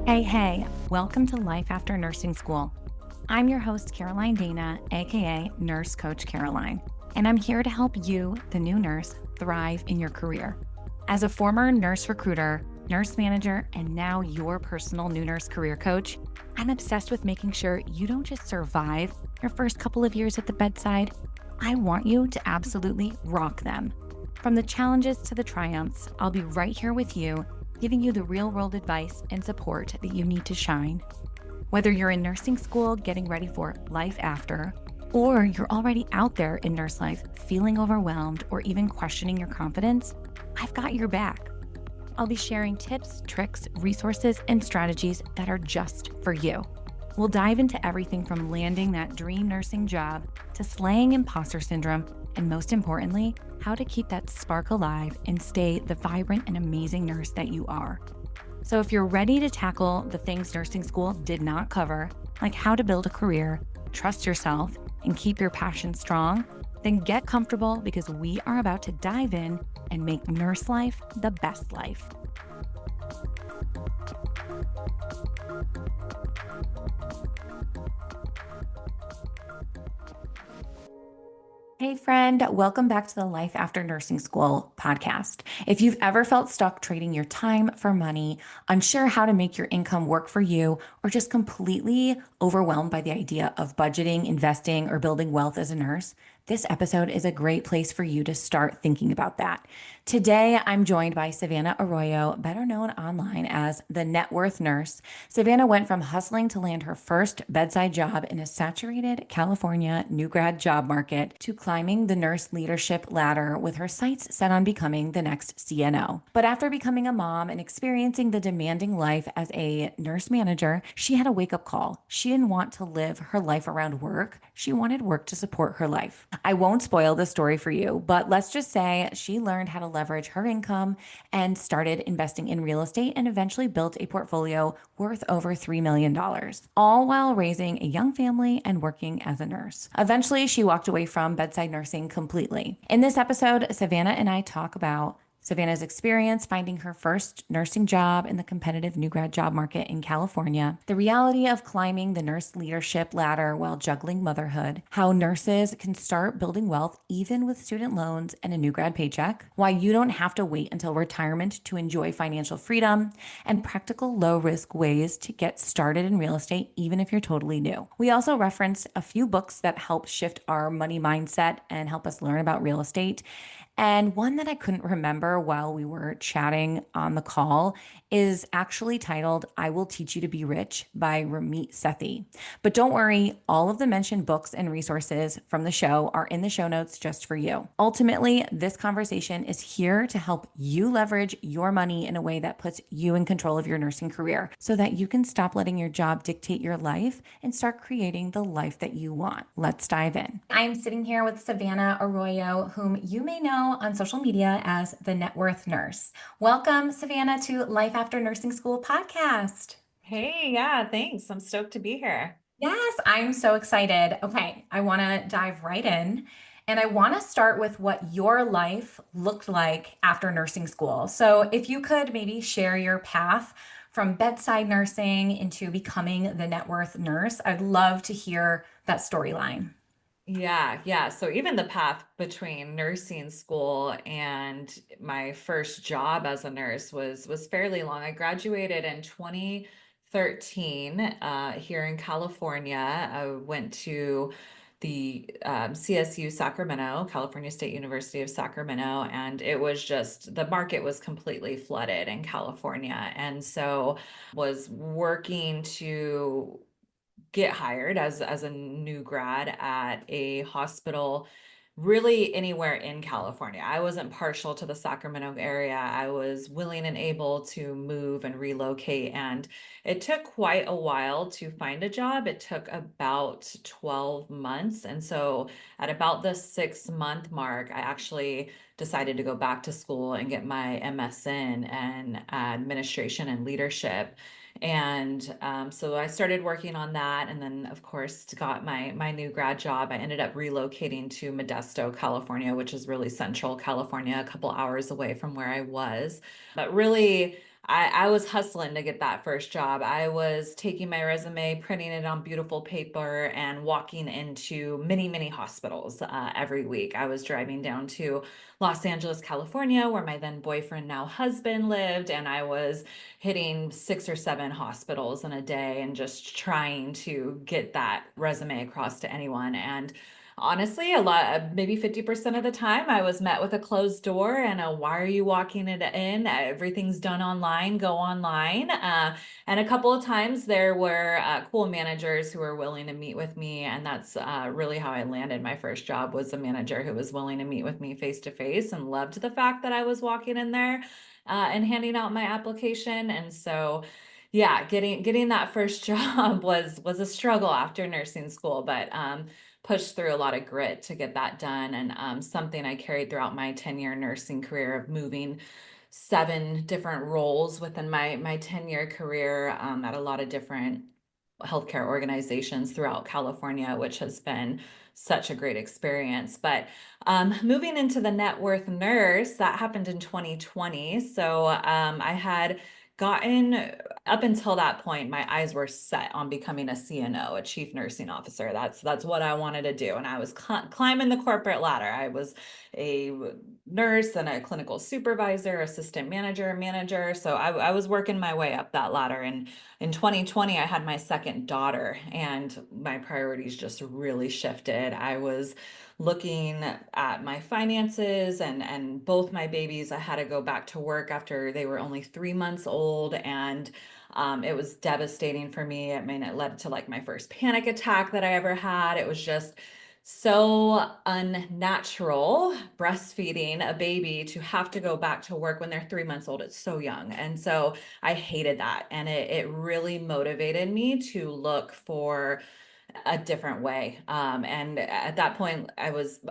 Hey, welcome to Life After Nursing School. I'm your host, Caroline Dana, aka Nurse Coach Caroline, and I'm here to help you, the new nurse, thrive in your career. As a former nurse recruiter, nurse manager, and now your personal new nurse career coach, I'm obsessed with making sure you don't just survive your first couple of years at the bedside. I want you to absolutely rock them. From the challenges to the triumphs, I'll be right here with you, giving you the real-world advice and support that you need to shine. Whether you're in nursing school getting ready for life after, or you're already out there in nurse life feeling overwhelmed or even questioning your confidence, I've got your back. I'll be sharing tips, tricks, resources, and strategies that are just for you. We'll dive into everything from landing that dream nursing job to slaying imposter syndrome, and most importantly, how to keep that spark alive and stay the vibrant and amazing nurse that you are. So if you're ready to tackle the things nursing school did not cover, like how to build a career, trust yourself, and keep your passion strong, then get comfortable because we are about to dive in and make nurse life the best life. Hey friend, welcome back to the Life After Nursing School podcast. If you've ever felt stuck trading your time for money, unsure how to make your income work for you, or just completely overwhelmed by the idea of budgeting, investing, or building wealth as a nurse, this episode is a great place for you to start thinking about that. Today, I'm joined by Savannah Arroyo, better known online as the Net Worth Nurse. Savannah went from hustling to land her first bedside job in a saturated California new grad job market to climbing the nurse leadership ladder with her sights set on becoming the next CNO. But after becoming a mom and experiencing the demanding life as a nurse manager, she had a wake-up call. She didn't want to live her life around work. She wanted work to support her life. I won't spoil the story for you, but let's just say she learned how to leverage her income and started investing in real estate and eventually built a portfolio worth over $3 million, all while raising a young family and working as a nurse. Eventually, she walked away from bedside nursing completely. In this episode, Savannah and I talk about Savannah's experience finding her first nursing job in the competitive new grad job market in California, the reality of climbing the nurse leadership ladder while juggling motherhood, how nurses can start building wealth even with student loans and a new grad paycheck, why you don't have to wait until retirement to enjoy financial freedom, and practical low-risk ways to get started in real estate even if you're totally new. We also reference a few books that help shift our money mindset and help us learn about real estate. And one that I couldn't remember while we were chatting on the call is actually titled I Will Teach You to Be Rich by Ramit Sethi. But don't worry, all of the mentioned books and resources from the show are in the show notes just for you. Ultimately, this conversation is here to help you leverage your money in a way that puts you in control of your nursing career so that you can stop letting your job dictate your life and start creating the life that you want. Let's dive in. I'm sitting here with Savannah Arroyo, whom you may know on social media as the Net Worth Nurse. Welcome, Savannah, to Life After Nursing School podcast. Hey, yeah, thanks. I'm stoked to be here. Yes, I'm so excited. Okay, I want to dive right in. And I want to start with what your life looked like after nursing school. So, if you could maybe share your path from bedside nursing into becoming the Net Worth Nurse, I'd love to hear that storyline. Yeah. So even the path between nursing school and my first job as a nurse was fairly long. I graduated in 2013 here in California. I went to the CSU Sacramento, California State University of Sacramento, and it was just the market was completely flooded in California, and so was working to get hired as a new grad at a hospital really anywhere in California. I wasn't partial to the Sacramento area. I was willing and able to move and relocate, and it took quite a while to find a job. It took about 12 months. And so at about the 6-month mark, I actually decided to go back to school and get my MSN in administration and leadership. And so I started working on that, and then of course got my new grad job. I ended up relocating to Modesto, California, which is really central California, a couple hours away from where I was. But really, I was hustling to get that first job. I was taking my resume, printing it on beautiful paper, and walking into many, many hospitals every week. I was driving down to Los Angeles, California, where my then boyfriend, now husband, lived, and I was hitting 6 or 7 hospitals in a day and just trying to get that resume across to anyone. And honestly, a lot, maybe 50% of the time, I was met with a closed door and a why are you walking it in? Everything's done online, go online. And a couple of times there were cool managers who were willing to meet with me. And that's really how I landed my first job, was a manager who was willing to meet with me face to face and loved the fact that I was walking in there and handing out my application. And so yeah, getting that first job was a struggle after nursing school, but pushed through a lot of grit to get that done. And something I carried throughout my 10-year nursing career of moving 7 different roles within my 10-year career at a lot of different healthcare organizations throughout California, which has been such a great experience. But moving into the net worth nurse, that happened in 2020. So I had gotten up until that point, my eyes were set on becoming a CNO, a chief nursing officer. That's what I wanted to do, and I was climbing the corporate ladder. I was a nurse and a clinical supervisor, assistant manager, manager. So I was working my way up that ladder. And in 2020, I had my second daughter, and my priorities just really shifted. I was looking at my finances and both my babies. I had to go back to work after they were only 3 months old, and it was devastating for me. I mean, it led to like my first panic attack that I ever had. It was just so unnatural breastfeeding a baby to have to go back to work when they're 3 months old. It's so young. And so I hated that. And it really motivated me to look for a different way. And at that point, I was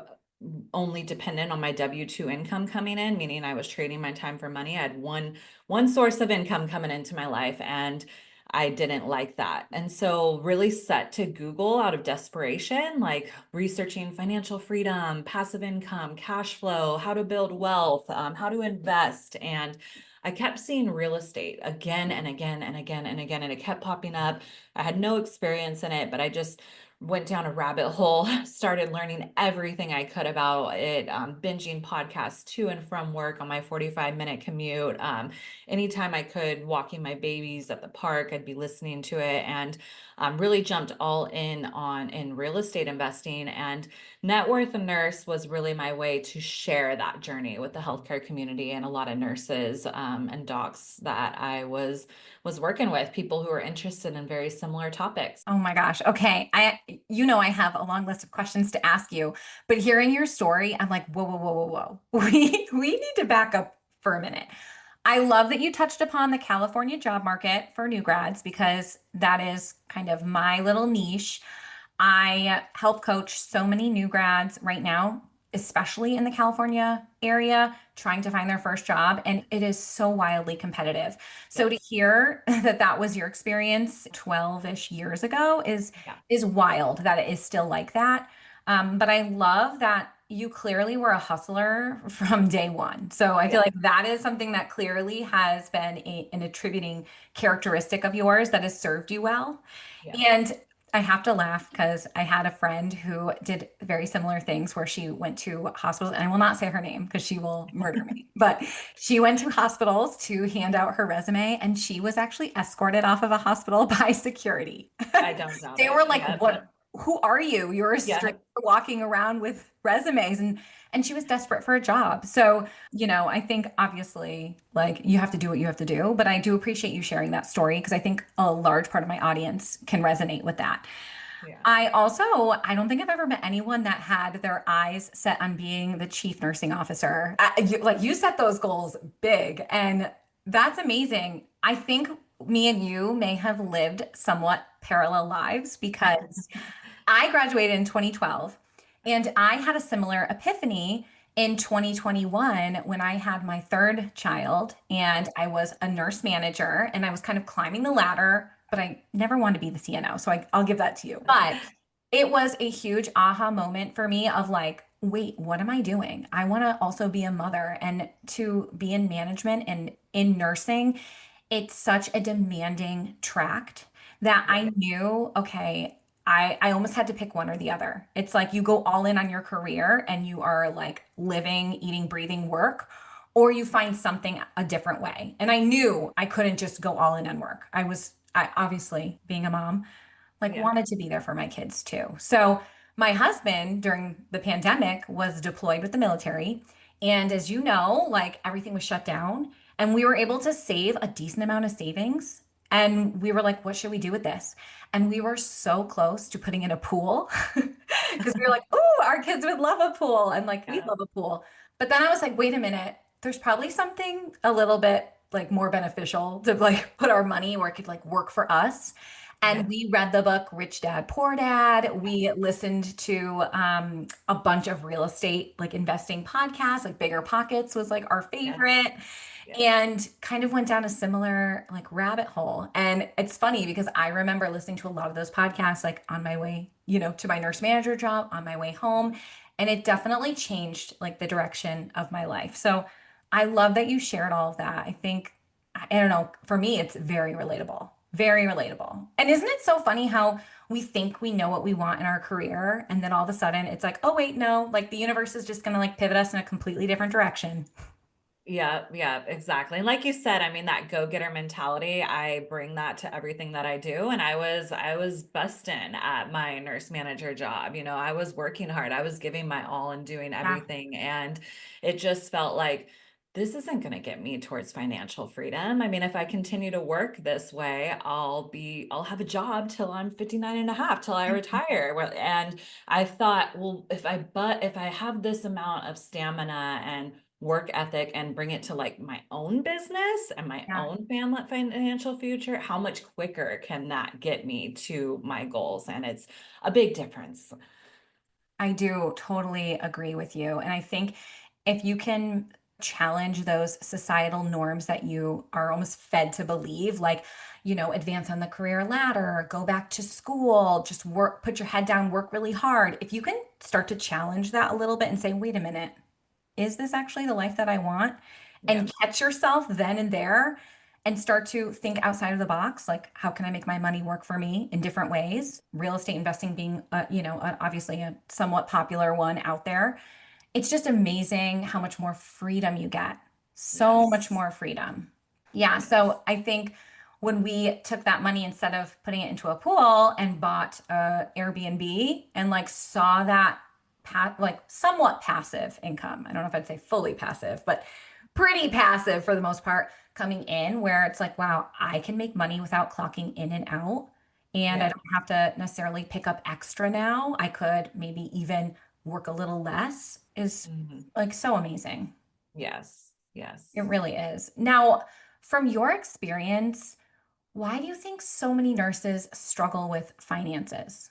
only dependent on my W-2 income coming in, meaning I was trading my time for money. I had one source of income coming into my life, and I didn't like that. And so really set to Google out of desperation, like researching financial freedom, passive income, cash flow, how to build wealth, how to invest. And I kept seeing real estate again and again and again and again, and it kept popping up. I had no experience in it, but I just went down a rabbit hole, started learning everything I could about it, binging podcasts to and from work on my 45-minute commute. Anytime I could, walking my babies at the park, I'd be listening to it, and really jumped all in real estate investing. And Net Worth and Nurse was really my way to share that journey with the healthcare community and a lot of nurses and docs that I was working with, people who are interested in very similar topics. Oh my gosh. Okay. I have a long list of questions to ask you, but hearing your story, I'm like, whoa, whoa, whoa, whoa, whoa. We need to back up for a minute. I love that you touched upon the California job market for new grads because that is kind of my little niche. I help coach so many new grads right now, especially in the California area, trying to find their first job, and it is so wildly competitive. So to Yes. hear that that was your experience 12-ish years ago Yeah. is wild that it is still like that. But I love that you clearly were a hustler from day one. So I feel Yeah. like that is something that clearly has been an attributing characteristic of yours that has served you well. Yeah. And I have to laugh because I had a friend who did very similar things where she went to hospitals, and I will not say her name because she will murder me, but she went to hospitals to hand out her resume, and she was actually escorted off of a hospital by security. I don't doubt They were it. like, Yep. "What? Who are you? You're a stranger Yep. walking around with resumes." And she was desperate for a job. So, I think obviously like you have to do what you have to do, but I do appreciate you sharing that story because I think a large part of my audience can resonate with that. Yeah. I don't think I've ever met anyone that had their eyes set on being the chief nursing officer. Like you set those goals big, and that's amazing. I think me and you may have lived somewhat parallel lives because I graduated in 2012, and I had a similar epiphany in 2021 when I had my third child, and I was a nurse manager and I was kind of climbing the ladder, but I never wanted to be the CNO. So I'll give that to you. But it was a huge aha moment for me of like, wait, what am I doing? I want to also be a mother and to be in management and in nursing. it's such a demanding tract that I Yes. knew, okay, I almost had to pick one or the other. It's like you go all in on your career and you are like living, eating, breathing work, or you find something a different way. And I knew I couldn't just go all in on work. I obviously being a mom, like Yeah. wanted to be there for my kids too. So my husband during the pandemic was deployed with the military. And as you know, like everything was shut down and we were able to save a decent amount of savings. And we were like, what should we do with this? And we were so close to putting in a pool because we were like, oh, our kids would love a pool. And like, we Yeah. love a pool. But then I was like, wait a minute, there's probably something a little bit like more beneficial to like put our money where it could like work for us. And Yeah. we read the book Rich Dad Poor Dad. We listened to a bunch of real estate, like investing podcasts, like Bigger Pockets was like our Yes. favorite, Yes. and kind of went down a similar like rabbit hole. And it's funny because I remember listening to a lot of those podcasts, like on my way, to my nurse manager job, on my way home. And it definitely changed like the direction of my life. So I love that you shared all of that. I think I don't know, for me, it's very relatable. Very relatable. And isn't it so funny how we think we know what we want in our career, and then all of a sudden it's like, oh, wait, no, like the universe is just gonna like pivot us in a completely different direction. Yeah, yeah, exactly. And like you said, I mean, that go-getter mentality, I bring that to everything that I do. And I was busting at my nurse manager job. I was working hard. I was giving my all and doing Yeah, everything. And it just felt like this isn't going to get me towards financial freedom. I mean, if I continue to work this way, I'll have a job till I'm 59 and a half, till I retire. And I thought, well, if I have this amount of stamina and work ethic and bring it to like my own business and my yeah. own family financial future, how much quicker can that get me to my goals? And it's a big difference. I do totally agree with you. And I think if you can challenge those societal norms that you are almost fed to believe, like, advance on the career ladder, go back to school, just work, put your head down, work really hard. If you can start to challenge that a little bit and say, wait a minute, is this actually the life that I want? Yeah. And catch yourself then and there and start to think outside of the box. Like, how can I make my money work for me in different ways? Real estate investing being, obviously a somewhat popular one out there. It's just amazing how much more freedom you get. So much Yes. more freedom. Yeah. Yes. So I think when we took that money instead of putting it into a pool and bought a Airbnb and like saw that like somewhat passive income. I don't know if I'd say fully passive, but pretty passive for the most part coming in where it's like, wow, I can make money without clocking in and out. And I Yeah. don't have to necessarily pick up extra now. I could maybe even work a little less is Mhm. like so amazing. Yes. It Yes. really is. Now, from your experience, why do you think so many nurses struggle with finances?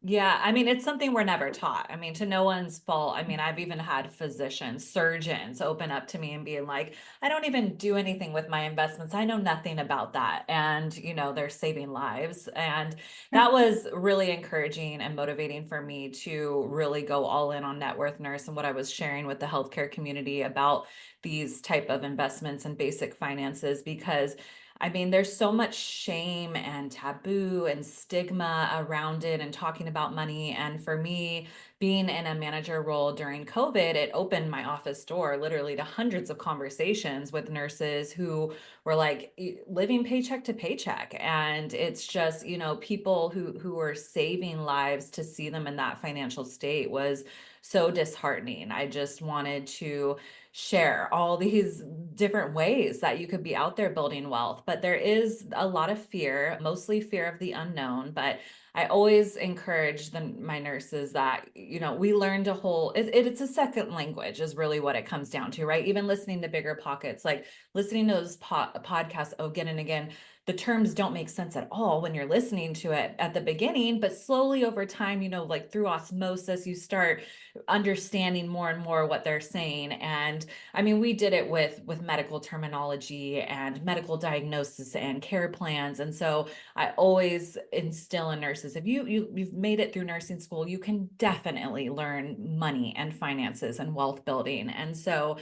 Yeah, I mean, it's something we're never taught. I mean, to no one's fault. I mean, I've even had physicians, surgeons open up to me and being like, I don't even do anything with my investments. I know nothing about that. And, they're saving lives. And that was really encouraging and motivating for me to really go all in on net worth nurse and what I was sharing with the healthcare community about these type of investments and basic finances because I mean, there's so much shame and taboo and stigma around it and talking about money. And for me, being in a manager role during COVID, it opened my office door literally to hundreds of conversations with nurses who were like living paycheck to paycheck. And it's just, people who are saving lives to see them in that financial state was so disheartening. I just wanted to share all these different ways that you could be out there building wealth. But there is a lot of fear, mostly fear of the unknown. But I always encourage my nurses that, we learn to hold it's a second language, is really what it comes down to, right? Even listening to Bigger Pockets, like listening to those podcasts again and again. The terms don't make sense at all when you're listening to it at the beginning, but slowly over time, like through osmosis, you start understanding more and more what they're saying. And And I mean, we did it with medical terminology and medical diagnosis and care plans. And so I always instill in nurses, if you've made it through nursing school, you can definitely learn money and finances and wealth building. And so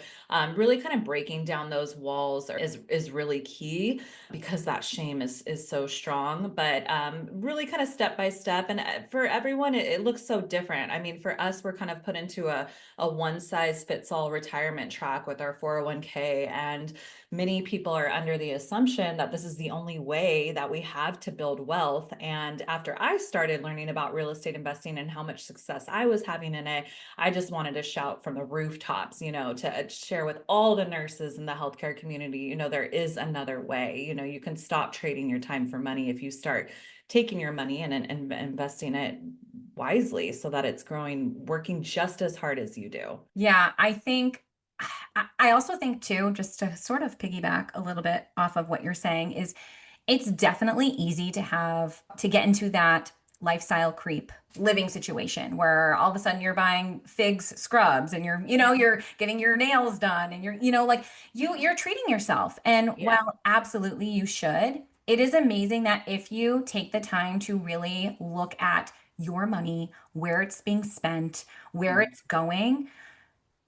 really kind of breaking down those walls is really key because that shame is so strong. But really kind of step by step, and for everyone, it looks so different. I mean, for us, we're kind of put into a one size fits all retirement track with our 401k, and many people are under the assumption that this is the only way that we have to build wealth. And after I started learning about real estate investing and how much success I was having in it, I just wanted to shout from the rooftops, to share with all the nurses in the healthcare community, there is another way. You can stop trading your time for money if you start taking your money and investing it wisely so that it's growing, working just as hard as you do. Yeah, I also think too, just to sort of piggyback a little bit off of what you're saying, is it's definitely easy to get into that lifestyle creep living situation where all of a sudden you're buying figs scrubs and you're getting your nails done and like you're treating yourself. And Yeah. while absolutely you should, it is amazing that if you take the time to really look at your money, where it's being spent, where Mm. it's going,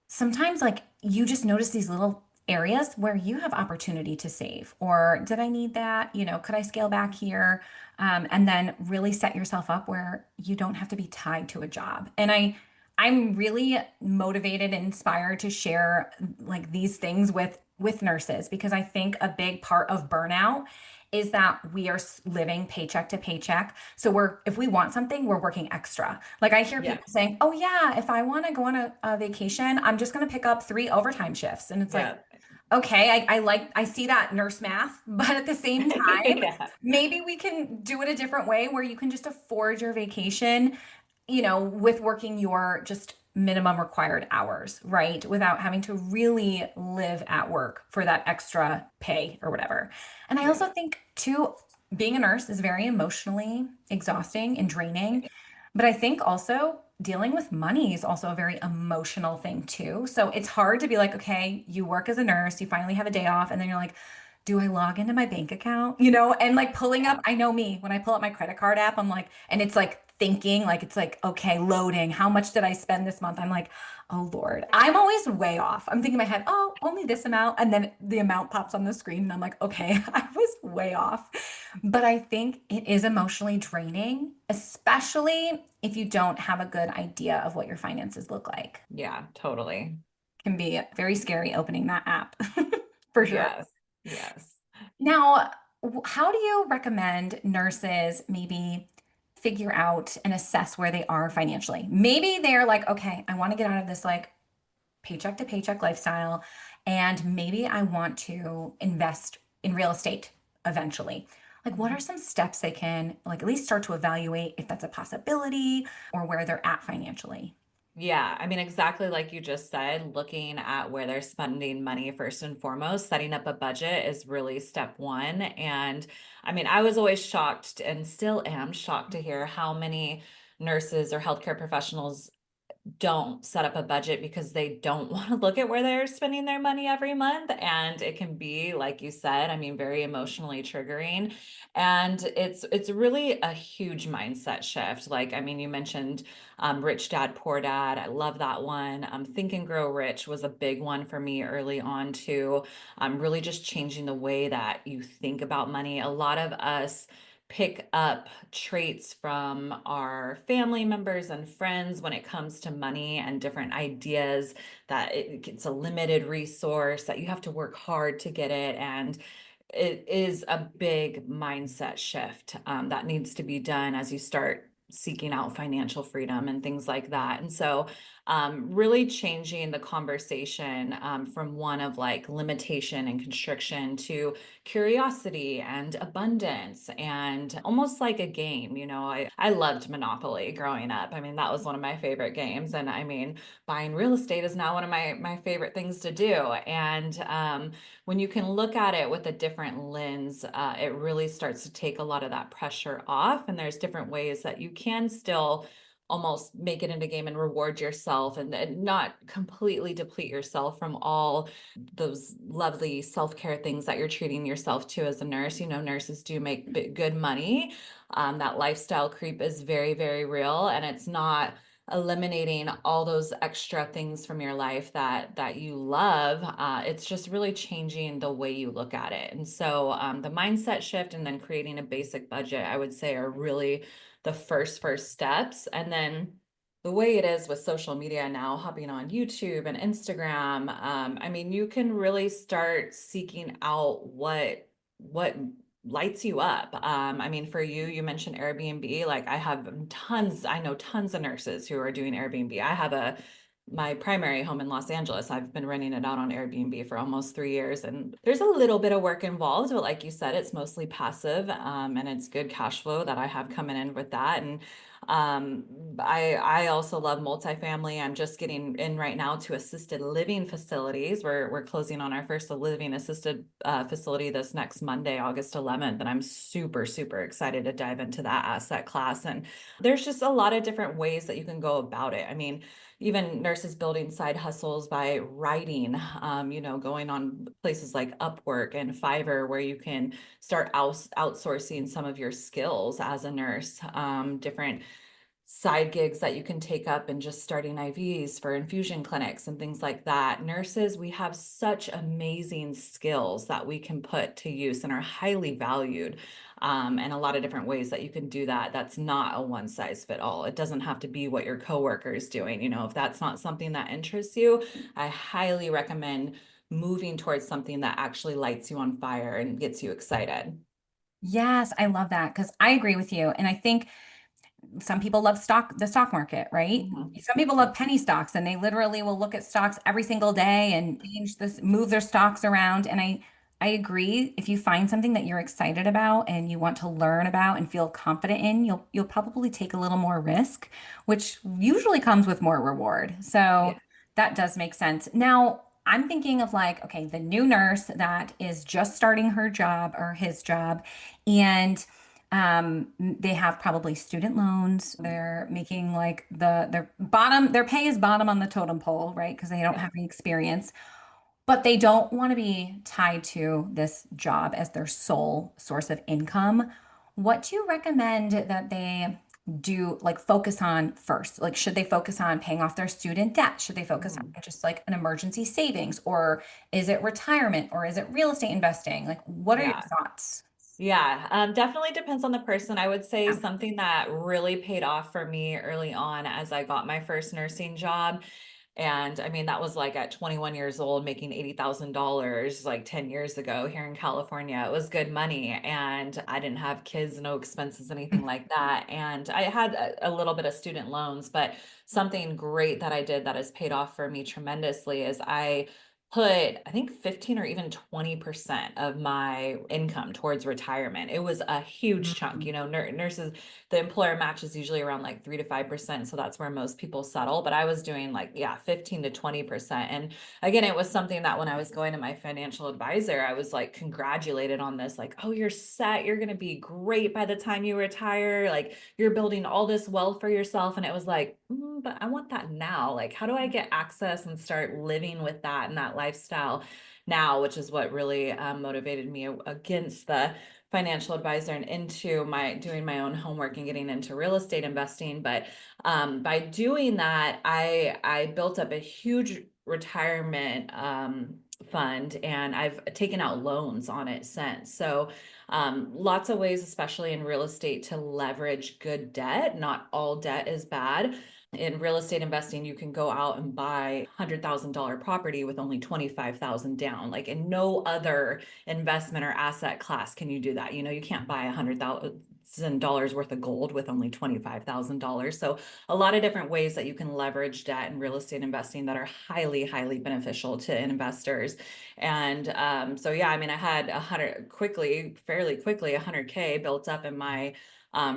sometimes like you just notice these little areas where you have opportunity to save, or did I need that, could I scale back here, and then really set yourself up where you don't have to be tied to a job. And I'm really motivated and inspired to share like these things with nurses, because I think a big part of burnout is that we are living paycheck to paycheck. So if we want something, we're working extra. Like I hear Yeah. people saying, "Oh yeah, if I want to go on a vacation, I'm just going to pick up 3 overtime shifts." And it's like, Yeah. okay, I see that nurse math, but at the same time, Yeah. maybe we can do it a different way where you can just afford your vacation, with working your just minimum required hours, right? Without having to really live at work for that extra pay or whatever. And I Yeah. also think too, being a nurse is very emotionally exhausting and draining. But I think also dealing with money is also a very emotional thing too. So it's hard to be like, okay, you work as a nurse, you finally have a day off, and then you're like, do I log into my bank account? And like pulling up, Yeah. I know me, when I pull up my credit card app, I'm like, and it's like thinking, like, it's like, okay, loading. How much did I spend this month? I'm like, oh Lord. I'm always way off. I'm thinking in my head, oh, only this amount. And then the amount pops on the screen, and I'm like, okay, I was way off. But I think it is emotionally draining, especially if you don't have a good idea of what your finances look like. Yeah, totally. Can be very scary opening that app for sure. Yes. Yes. Now, how do you recommend nurses maybe figure out and assess where they are financially? Maybe they're like, okay, I want to get out of this like paycheck to paycheck lifestyle, and maybe I want to invest in real estate eventually. Like, what are some steps they can like at least start to evaluate if that's a possibility or where they're at financially? Yeah, I mean, exactly like you just said, looking at where they're spending money first and foremost, setting up a budget is really step one. And I mean, I was always shocked and still am shocked to hear how many nurses or healthcare professionals don't set up a budget because they don't want to look at where they're spending their money every month. And it can be, like you said, I mean, very emotionally triggering. And it's really a huge mindset shift. Like, I mean, you mentioned Rich Dad, Poor Dad. I love that one. Think and Grow Rich was a big one for me early on too. Really just changing the way that you think about money. A lot of us pick up traits from our family members and friends when it comes to money and different ideas that it's a limited resource, that you have to work hard to get it. And it is a big mindset shift that needs to be done as you start seeking out financial freedom and things like that. And so, really changing the conversation from one of like limitation and constriction to curiosity and abundance and almost like a game. I loved Monopoly growing up. I mean, that was one of my favorite games. And I mean, buying real estate is now one of my favorite things to do. And when you can look at it with a different lens, it really starts to take a lot of that pressure off. And there's different ways that you can still almost make it into game and reward yourself and not completely deplete yourself from all those lovely self-care things that you're treating yourself to as a nurse. You know, nurses do make good money. That lifestyle creep is very, very real, and it's not eliminating all those extra things from your life that you love. It's just really changing the way you look at it. And so the mindset shift and then creating a basic budget, I would say, are really the first steps. And then the way it is with social media now, hopping on YouTube and Instagram, I mean, you can really start seeking out what lights you up. I mean, for you, you mentioned Airbnb. Like I know tons of nurses who are doing Airbnb. I have my primary home in Los Angeles. I've been renting it out on Airbnb for almost 3 years, and there's a little bit of work involved, but like you said, it's mostly passive, and it's good cash flow that I have coming in with that. And I also love multifamily. I'm just getting in right now to assisted living facilities. We're closing on our first living assisted facility this next Monday, August 11th, and I'm super excited to dive into that asset class. And there's just a lot of different ways that you can go about it. I mean, even nurses building side hustles by writing, going on places like Upwork and Fiverr, where you can start outsourcing some of your skills as a nurse, different side gigs that you can take up and just starting IVs for infusion clinics and things like that. Nurses, we have such amazing skills that we can put to use and are highly valued. And a lot of different ways that you can do that. That's not a one size fit all. It doesn't have to be what your coworker is doing. You know, if that's not something that interests you, I highly recommend moving towards something that actually lights you on fire and gets you excited. Yes, I love that because I agree with you. And I think some people love the stock market, right? Mhm. Some people love penny stocks and they literally will look at stocks every single day and move their stocks around. And I agree. If you find something that you're excited about and you want to learn about and feel confident in, you'll probably take a little more risk, which usually comes with more reward. So Yeah. that does make sense. Now, I'm thinking of like, okay, the new nurse that is just starting her job or his job, and they have probably student loans. They're making like their pay is bottom on the totem pole, right? Because they don't Yeah. have any experience, but they don't want to be tied to this job as their sole source of income. What do you recommend that they do, like focus on first? Like, should they focus on paying off their student debt? Should they focus Mhm. on just like an emergency savings? Or is it retirement? Or is it real estate investing? Like, what are your Yeah. thoughts? Yeah, definitely depends on the person. I would say Yeah. something that really paid off for me early on as I got my first nursing job. And I mean, that was like at 21 years old, making $80,000 like 10 years ago here in California. It was good money. And I didn't have kids, no expenses, anything like that. And I had a little bit of student loans, but something great that I did that has paid off for me tremendously is I put, I think 15 or even 20% of my income towards retirement. It was a huge chunk. Mhm. You know, nurses, the employer match is usually around like 3 to 5%. So that's where most people settle. But I was doing like, yeah, 15 to 20%. And again, it was something that when I was going to my financial advisor, I was like congratulated on this, like, oh, you're set. You're going to be great by the time you retire. Like, you're building all this wealth for yourself. And it was like, but I want that now. Like, how do I get access and start living with that and that lifestyle now, which is what really motivated me against the financial advisor and into my doing my own homework and getting into real estate investing. But by doing that, I built up a huge retirement fund, and I've taken out loans on it since. So lots of ways, especially in real estate, to leverage good debt. Not all debt is bad. In real estate investing, you can go out and buy $100,000 property with only 25,000 down. Like in no other investment or asset class can you do that. You know, you can't buy $100,000 worth of gold with only $25,000. So a lot of different ways that you can leverage debt and real estate investing that are highly beneficial to investors. And so yeah, I mean, I had fairly quickly, 100K built up in my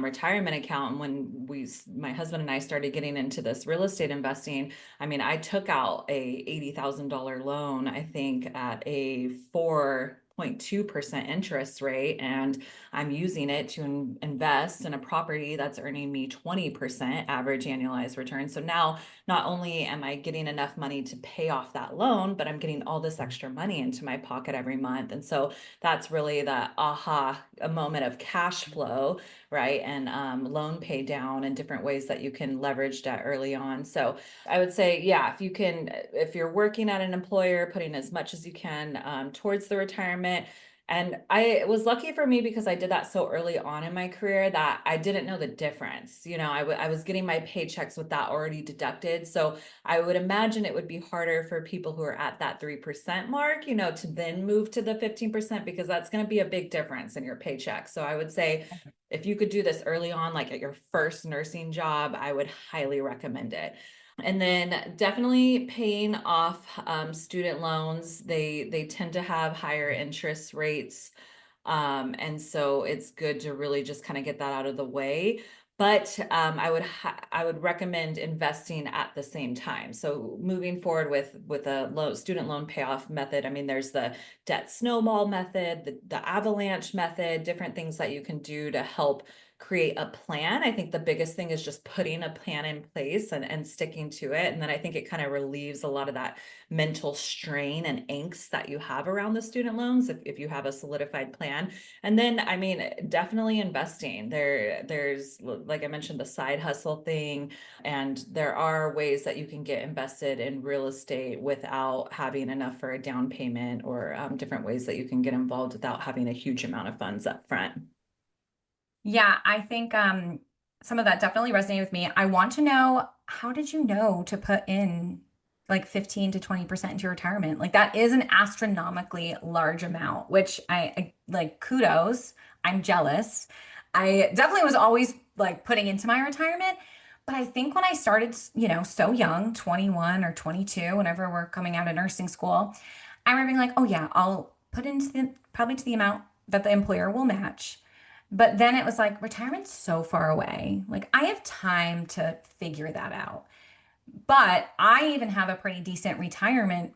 retirement account. And when my husband and I started getting into this real estate investing, I mean, I took out a $80,000 loan, I think at a 4 6.2% interest rate, and I'm using it to invest in a property that's earning me 20% average annualized return. So now not only am I getting enough money to pay off that loan, but I'm getting all this extra money into my pocket every month. And so that's really the aha, a moment of cash flow, right? And loan pay down and different ways that you can leverage debt early on. So I would say, yeah, if you're working at an employer, putting as much as you can towards the retirement. And I was lucky for me because I did that so early on in my career that I didn't know the difference. I was getting my paychecks with that already deducted. So I would imagine it would be harder for people who are at that 3% mark, to then move to the 15% because that's going to be a big difference in your paycheck. So I would say if you could do this early on, like at your first nursing job, I would highly recommend it. And then definitely paying off student loans. They tend to have higher interest rates. And so it's good to really just kind of get that out of the way. But I would recommend investing at the same time. So moving forward with a student loan payoff method. I mean, there's the debt snowball method, the avalanche method, different things that you can do to help create a plan. I think the biggest thing is just putting a plan in place and sticking to it. And then I think it kind of relieves a lot of that mental strain and angst that you have around the student loans if you have a solidified plan. And then, I mean, definitely investing. There's, like I mentioned, the side hustle thing, and there are ways that you can get invested in real estate without having enough for a down payment, or different ways that you can get involved without having a huge amount of funds up front. Yeah, I think some of that definitely resonated with me. I want to know, how did you know to put in like 15 to 20% into your retirement? Like that is an astronomically large amount, which I like kudos. I'm jealous. I definitely was always like putting into my retirement, but I think when I started, so young, 21 or 22, whenever we're coming out of nursing school, I remember being like, oh yeah, I'll put into probably to the amount that the employer will match. But then it was like, retirement's so far away. Like, I have time to figure that out. But I even have a pretty decent retirement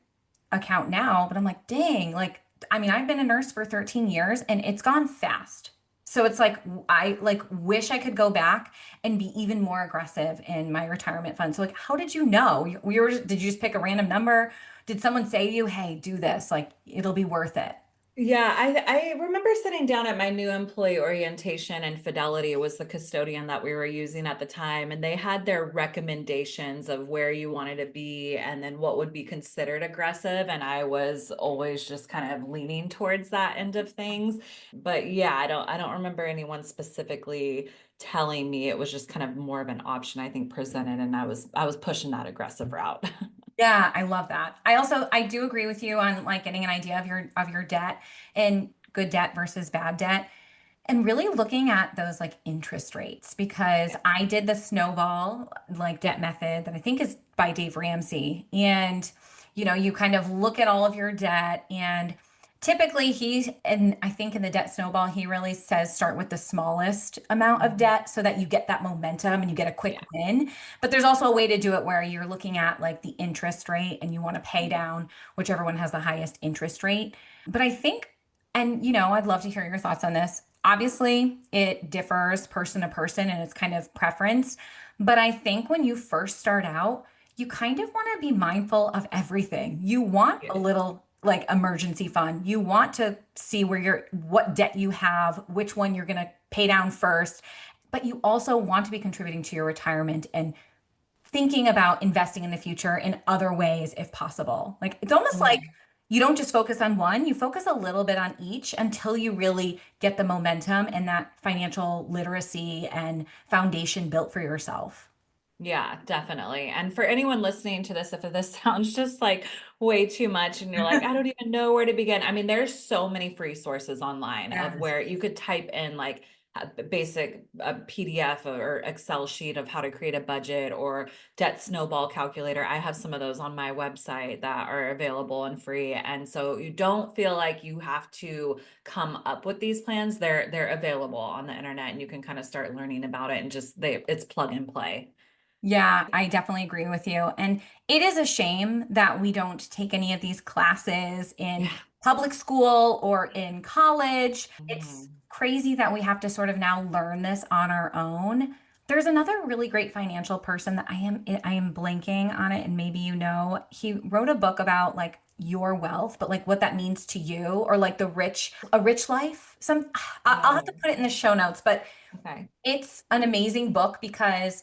account now. But I'm like, dang, like, I mean, I've been a nurse for 13 years and it's gone fast. So it's like, I like wish I could go back and be even more aggressive in my retirement fund. So, like, how did you know? Did you just pick a random number? Did someone say to you, hey, do this? Like, it'll be worth it? Yeah, I remember sitting down at my new employee orientation, and Fidelity was the custodian that we were using at the time, and they had their recommendations of where you wanted to be and then what would be considered aggressive, and I was always just kind of leaning towards that end of things. But yeah, I don't remember anyone specifically telling me. It was just kind of more of an option I think presented, and I was pushing that aggressive route. Yeah, I love that. I do agree with you on like getting an idea of your debt and good debt versus bad debt. And really looking at those like interest rates because Yeah. I did the snowball like debt method that I think is by Dave Ramsey. And you kind of look at all of your debt and typically and I think in the debt snowball, he really says start with the smallest amount of Mhm. debt so that you get that momentum and you get a quick Yeah. win. But there's also a way to do it where you're looking at like the interest rate and you want to pay down whichever one has the highest interest rate. But I think, and I'd love to hear your thoughts on this. Obviously, it differs person to person and it's kind of preference. But I think when you first start out, you kind of want to be mindful of everything. You want a Yeah. little like emergency fund. You want to see what debt you have, which one you're going to pay down first. But you also want to be contributing to your retirement and thinking about investing in the future in other ways if possible. Like it's almost like Mhm. you don't just focus on one, you focus a little bit on each until you really get the momentum and that financial literacy and foundation built for yourself. Yeah, definitely. And for anyone listening to this, if this sounds just like way too much and you're like, I don't even know where to begin. I mean, there's so many free sources online of Yes. where you could type in like a basic PDF or Excel sheet of how to create a budget or debt snowball calculator. I have some of those on my website that are available and free. And so you don't feel like you have to come up with these plans. They're available on the internet and you can kind of start learning about it and it's plug and play. Yeah, I definitely agree with you. And it is a shame that we don't take any of these classes in Yeah. public school or in college. It's Mhm. crazy that we have to sort of now learn this on our own. There's another really great financial person that I am blanking on it, and maybe you know. He wrote a book about like your wealth, but like what that means to you, or like a rich life. I'll have to Oh, put it in the show notes, but okay. it's an amazing book because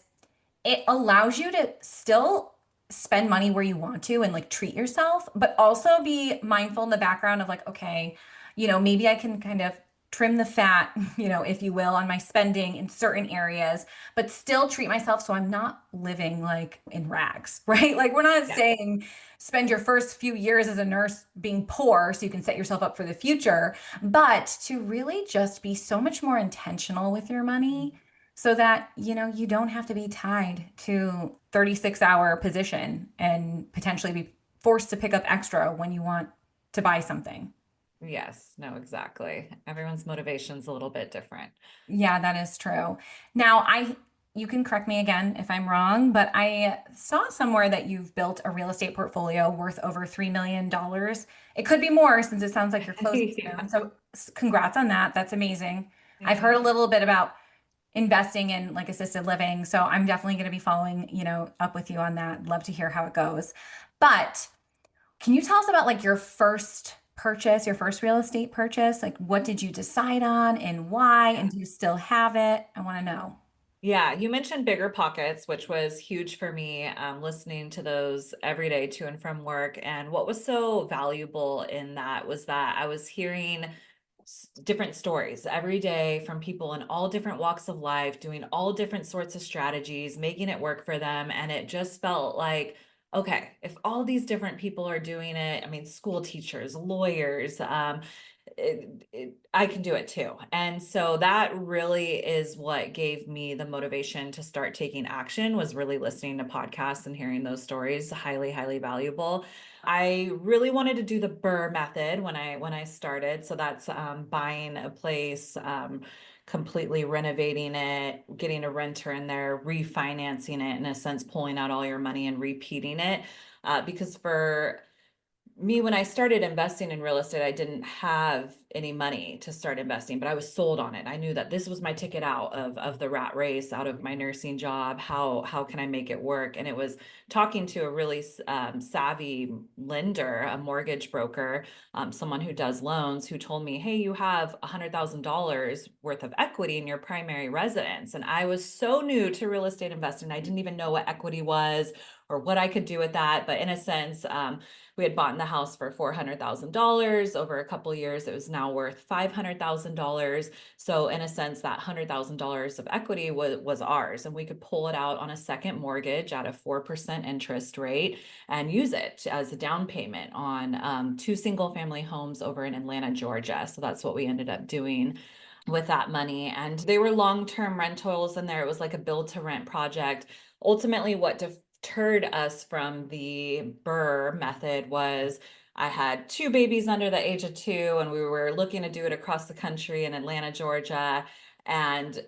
it allows you to still spend money where you want to and like treat yourself, but also be mindful in the background of like, okay, maybe I can kind of trim the fat, if you will, on my spending in certain areas, but still treat myself so I'm not living like in rags, right? Like, we're not Yeah. saying spend your first few years as a nurse being poor so you can set yourself up for the future, but to really just be so much more intentional with your money so that you don't have to be tied to 36-hour position and potentially be forced to pick up extra when you want to buy something. Yes, no, exactly. Everyone's motivation's a little bit different. Yeah, that is true. Now, you can correct me again if I'm wrong, but I saw somewhere that you've built a real estate portfolio worth over $3 million. It could be more since it sounds like you're closing soon. Yeah. So congrats on that. That's amazing. I've heard a Thanks. little bit about investing in like assisted living. So I'm definitely going to be following, up with you on that. Love to hear how it goes. But can you tell us about like your first purchase, your first real estate purchase? Like what did you decide on and why? And Yeah. do you still have it? I want to know. Yeah, you mentioned Bigger Pockets, which was huge for me, listening to those every day to and from work. And what was so valuable in that was that I was hearing different stories every day from people in all different walks of life, doing all different sorts of strategies, making it work for them. And it just felt like, okay, if all these different people are doing it, I mean, school teachers, lawyers, I can do it too. And so that really is what gave me the motivation to start taking action was really listening to podcasts and hearing those stories. Highly, highly valuable. I really wanted to do the Burr method when I started. So that's buying a place, completely renovating it, getting a renter in there, refinancing it, in a sense, pulling out all your money and repeating it. Because for me, when I started investing in real estate, I didn't have any money to start investing, but I was sold on it. I knew that this was my ticket out of the rat race, out of my nursing job. How can I make it work? And it was talking to a really savvy lender, a mortgage broker, someone who does loans, who told me, "Hey, you have $100,000 worth of equity in your primary residence." And I was so new to real estate investing, I didn't even know what equity was or what I could do with that. But in a sense, we had bought in the house for $400,000 over a couple of years. It was now worth $500,000. So in a sense, that $100,000 of equity was ours, and we could pull it out on a second mortgage at a 4% interest rate and use it as a down payment on two single family homes over in Atlanta, Georgia. So that's what we ended up doing with that money. And they were long-term rentals in there. It was like a build to rent project. Ultimately, what deterred us from the Burr method was I had two babies under the age of two, and we were looking to do it across the country in Atlanta, Georgia. And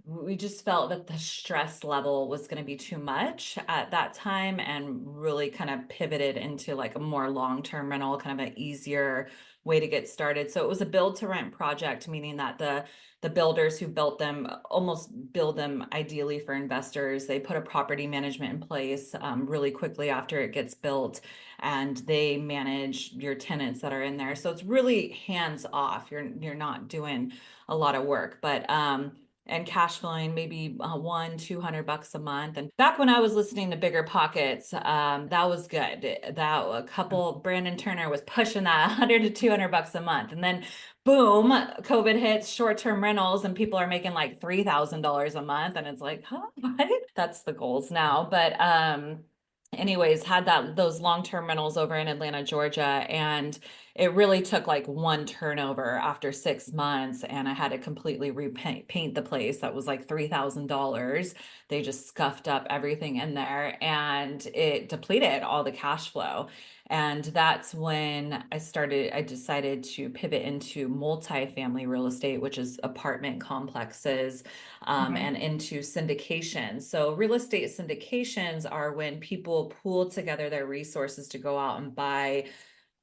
we just felt that the stress level was going to be too much at that time, and really kind of pivoted into like a more long-term rental, kind of an easier way to get started. So it was a build to rent project, meaning that the builders who built them almost build them ideally for investors. They put a property management in place really quickly after it gets built, and they manage your tenants that are in there. So it's really hands off. You're not doing a lot of work, but and cash flowing maybe 100-200 bucks a month. And back when I was listening to Bigger Pockets, that was good. That a couple, Brandon Turner was pushing that 100 to 200 bucks a month, and then boom, COVID hits, short-term rentals, and people are making like $3,000 a month, and it's like, huh, what? That's the goals now. But anyways, had that those long-term rentals over in Atlanta, Georgia, and it really took like one turnover after 6 months, and I had to completely repaint paint the place. That was like $3,000. They just scuffed up everything in there, and it depleted all the cash flow. And that's when I decided to pivot into multifamily real estate, which is apartment complexes, Okay. and into syndication. So, real estate syndications are when people pool together their resources to go out and buy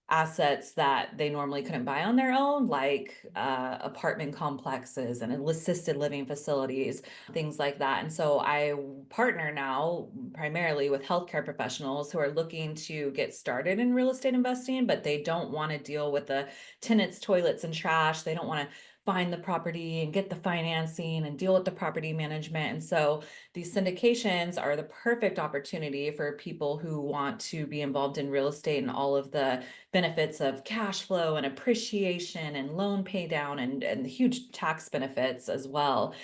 assets that they normally couldn't buy on their own, like apartment complexes and assisted living facilities, things like that. And so I partner now primarily with healthcare professionals who are looking to get started in real estate investing, but they don't want to deal with the tenants, toilets, and trash. They don't want to find the property and get the financing and deal with the property management. And so these syndications are the perfect opportunity for people who want to be involved in real estate and all of the benefits of cash flow and appreciation and loan pay down and huge tax benefits as well,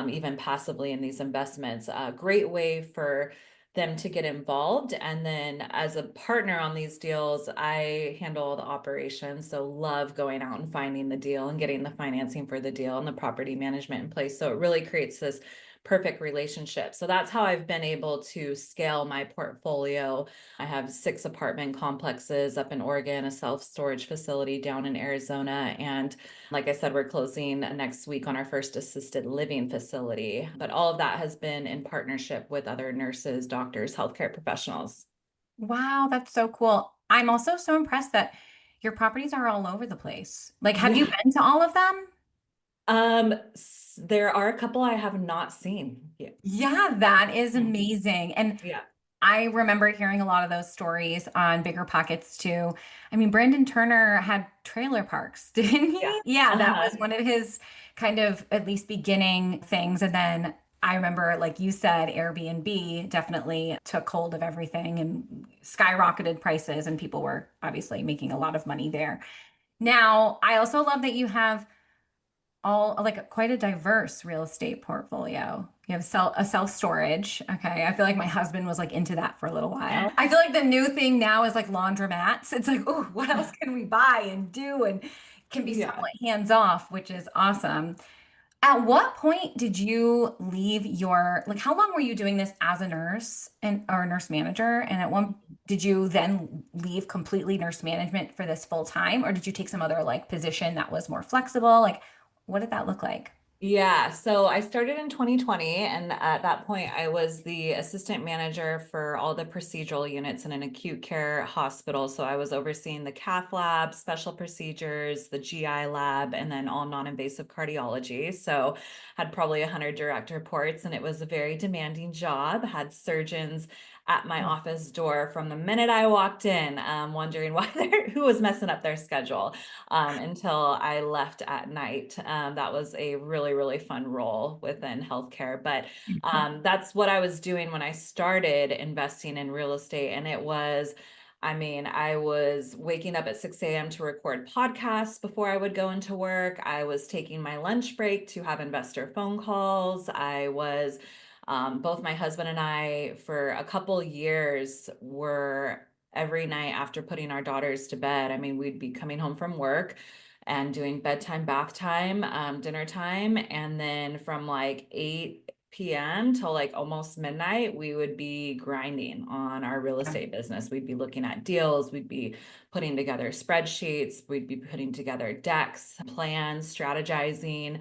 even passively in these investments. A great way for them to get involved. And then as a partner on these deals, I handle the operations. So love going out and finding the deal and getting the financing for the deal and the property management in place. So it really creates this perfect relationship. So that's how I've been able to scale my portfolio. I have 6 apartment complexes up in Oregon, a self-storage facility down in Arizona, and like I said, we're closing next week on our first assisted living facility. But all of that has been in partnership with other nurses, doctors, healthcare professionals. Wow, that's so cool. I'm also so impressed that your properties are all over the place. Like, have you Yeah. been to all of them? There are a couple I have not seen yet. Yeah, that is Mm. amazing. And Yeah. I remember hearing a lot of those stories on Bigger Pockets too. I mean, Brandon Turner had trailer parks, didn't Yeah. he? Yeah, that Uh-huh. was one of his kind of at least beginning things. And then I remember, like you said, Airbnb definitely took hold of everything and skyrocketed prices, and people were obviously making a lot of money there. Now, I also love that you have all like quite a diverse real estate portfolio. You have a self-storage. Okay. I feel like my husband was like into that for a little while. I feel like the new thing now is like laundromats. It's like, oh, what else can we buy and do? And can be Yeah. somewhat hands off, which is awesome. At what point did you leave like how long were you doing this as a nurse and or a nurse manager? And at one did you then leave completely nurse management for this full time, or did you take some other like position that was more flexible? Like what did that look like? Yeah, so I started in 2020, and at that point, I was the assistant manager for all the procedural units in an acute care hospital. So I was overseeing the cath lab, special procedures, the GI lab, and then all non-invasive cardiology. So had probably 100 direct reports, and it was a very demanding job. Had surgeons at my Oh, office door from the minute I walked in, wondering who was messing up their schedule, until I left at night. That was a really, really fun role within healthcare. But that's what I was doing when I started investing in real estate. And it was, I mean, I was waking up at 6 a.m. to record podcasts before I would go into work. I was taking my lunch break to have investor phone calls. Both my husband and I, for a couple years, were every night after putting our daughters to bed. I mean, we'd be coming home from work and doing bedtime, bath time, dinner time. And then from like 8 p.m. till like almost midnight, we would be grinding on our real yeah. estate business. We'd be looking at deals, we'd be putting together spreadsheets, we'd be putting together decks, plans, strategizing,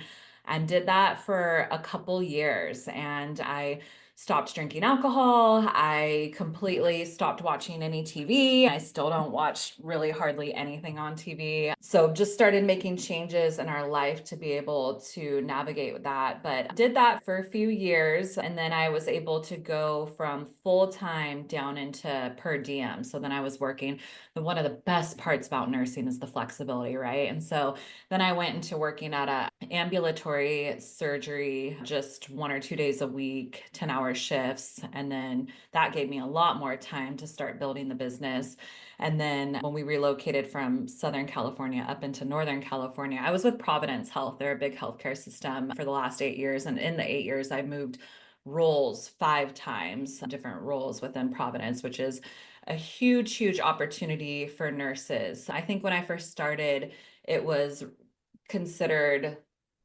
and did that for a couple years. And I stopped drinking alcohol. I completely stopped watching any TV. I still don't watch really hardly anything on TV. So just started making changes in our life to be able to navigate with that. But did that for a few years. And then I was able to go from full time down into per diem. So then I was working. But one of the best parts about nursing is the flexibility, right? And so then I went into working at a ambulatory surgery just 1 or 2 days a week, 10-hour shifts. And then that gave me a lot more time to start building the business. And then when we relocated from Southern California up into Northern California, I was with Providence Health. They're a big healthcare system for the last 8 years. And in the 8 years, I moved roles 5 times, different roles within Providence, which is a huge, huge opportunity for nurses. I think when I first started, it was considered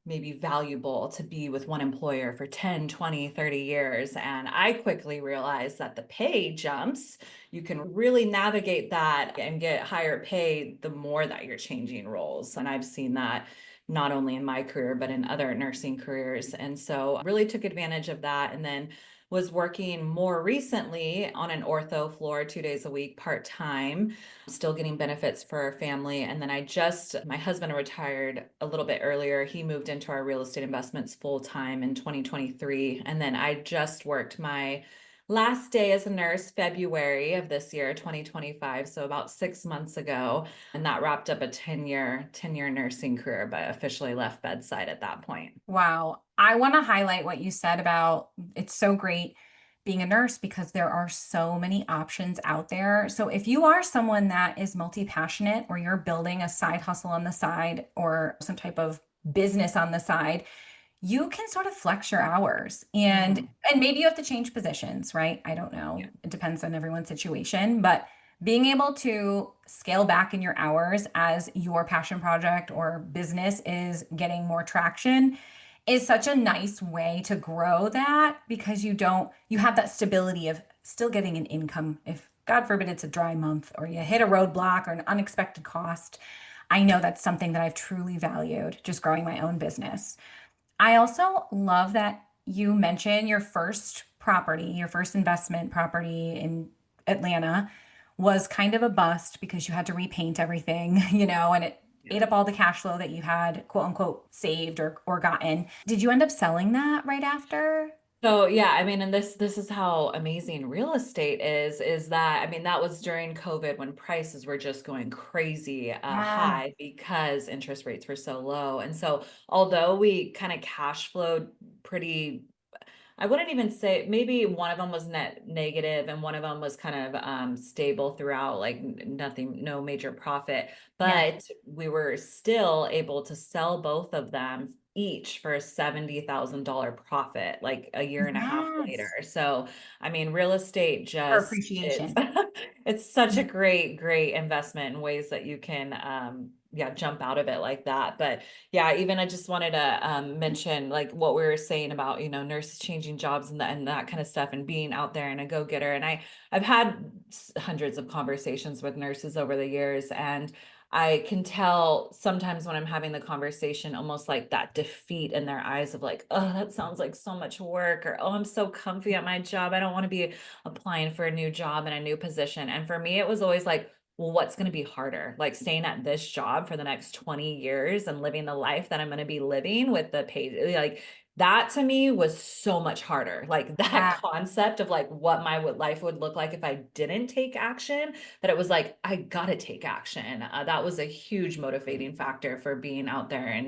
maybe valuable to be with one employer for 10, 20, 30 years. And I quickly realized that the pay jumps, you can really navigate that and get higher pay the more that you're changing roles. And I've seen that not only in my career, but in other nursing careers. And so I really took advantage of that. And then was working more recently on an ortho floor 2 days a week, part time, still getting benefits for our family. And then my husband retired a little bit earlier. He moved into our real estate investments full time in 2023. And then I just worked my last day as a nurse, February of this year, 2025. So about 6 months ago. And that wrapped up a 10-year nursing career, but officially left bedside at that point. Wow. I want to highlight what you said about it's so great being a nurse because there are so many options out there. So if you are someone that is multi-passionate or you're building a side hustle on the side or some type of business on the side, you can sort of flex your hours and Mhm. maybe you have to change positions, right? I don't Yeah. know. It depends on everyone's situation, but being able to scale back in your hours as your passion project or business is getting more traction is such a nice way to grow that because you have that stability of still getting an income if God forbid it's a dry month or you hit a roadblock or an unexpected cost. I know that's something that I've truly valued, just growing my own business. I also love that you mentioned your first property, your first investment property in Atlanta was kind of a bust because you had to repaint everything, and it Yeah. ate up all the cash flow that you had quote unquote saved or gotten. Did you end up selling that right after? So yeah, I mean, and this is how amazing real estate is that I mean that was during COVID when prices were just going crazy Yeah. high because interest rates were so low. And so although we kind of cash flowed pretty, I wouldn't even say, maybe one of them was net negative and one of them was kind of stable throughout, like nothing, no major profit. Yeah. But we were still able to sell both of them each for a $70,000 profit, like a year and a half later. Yes. So, I mean, real estate For just it's appreciation. it's such a great, great investment in ways that you can yeah, jump out of it like that. But yeah, even I just wanted to mention like what we were saying about, nurses changing jobs and that kind of stuff and being out there and a go-getter. And I've had hundreds of conversations with nurses over the years, and I can tell sometimes when I'm having the conversation, almost like that defeat in their eyes of like, oh, that sounds like so much work, or oh, I'm so comfy at my job. I don't want to be applying for a new job and a new position. And for me, it was always like, well, what's going to be harder? Like staying at this job for the next 20 years and living the life that I'm going to be living with the pay. Like that to me was so much harder. Like that Yeah. concept of like what my life would look like if I didn't take action, that it was like, I got to take action. That was a huge motivating factor for being out there